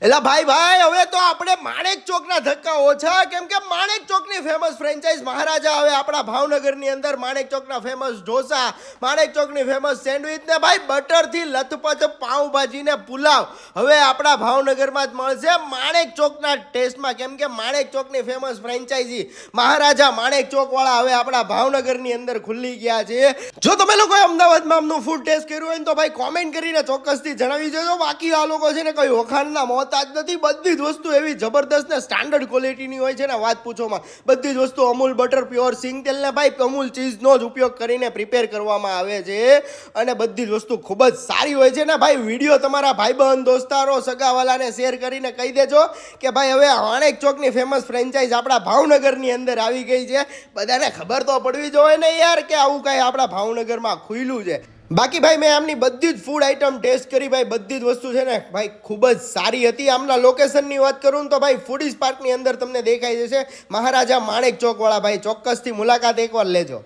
એલા ભાઈ હવે તો આપણે માણેક ચોકના ધક્કા ઓછા, કેમ કે માણેક ચોકની ફેમસ ફ્રેન્ચાઇઝ મહારાજા હવે આપણા ભાવનગરની અંદર માણેક ચોકના ફેમસ ઢોસા, માણેક ચોકની ફેમસ સેન્ડવિચ ને ભાઈ બટરથી લથપથ પાઉંભાજી ને પુલાવ હવે આપણા ભાવનગરમાં જ મળશે માણેક ચોકના ટેસ્ટમાં, કેમ કે માણેક ચોકની ફેમસ ફ્રેન્ચાઇઝી મહારાજા માણેક ચોકવાળા હવે આપણા ભાવનગરની અંદર ખુલ્લી ગયા છે. જો તમે લોકોએ અમદાવાદમાં આમનું ફૂડ ટેસ્ટ કર્યું હોય ને તો ભાઈ કોમેન્ટ કરીને ચોક્કસથી જણાવી દેજો. બાકી આ લોકો છે ને કોઈ વખાણના મોત જ નથી. બધી જ વસ્તુ એવી જબરદસ્ત ને સ્ટાન્ડર્ડ ક્વોલિટીની હોય છે ને વાત પૂછોમાં. બધી જ વસ્તુ અમૂલ બટર, પ્યોર સિંગ તેલ ને ભાઈ અમૂલ ચીઝનો જ ઉપયોગ કરીને પ્રિપેર કરવામાં આવે છે અને બધી જ વસ્તુ ખૂબ જ સારી હોય છે ને ભાઈ. વિડીયો તમારા ભાઈબંધ, દોસ્તારો, સગાવાલાને શેર કરીને કહી દેજો કે ભાઈ હવે માણેક ચોકની ફેમસ ફ્રેન્ચાઇઝ આપણા ભાવનગરની અંદર આવી ગઈ છે. બધાને ખબર તો પડવી જોઈએ ને યાર કે આવું કાંઈ આપણા ભાવનગરમાં ખુલ્યું છે. બાકી ભાઈ મેં આમની બધી જ ફૂડ આઇટમ ટેસ્ટ કરી ભાઈ. બધી જ વસ્તુ છે ને ભાઈ ખૂબ જ સારી હતી. આમના લોકેશનની વાત કરું તો ભાઈ ફૂડીઝ પાર્કની અંદર તમને દેખાઈ જશે મહારાજા માણેક ચોકવાળા. ભાઈ ચોક્કસથી મુલાકાત એકવાર લેજો.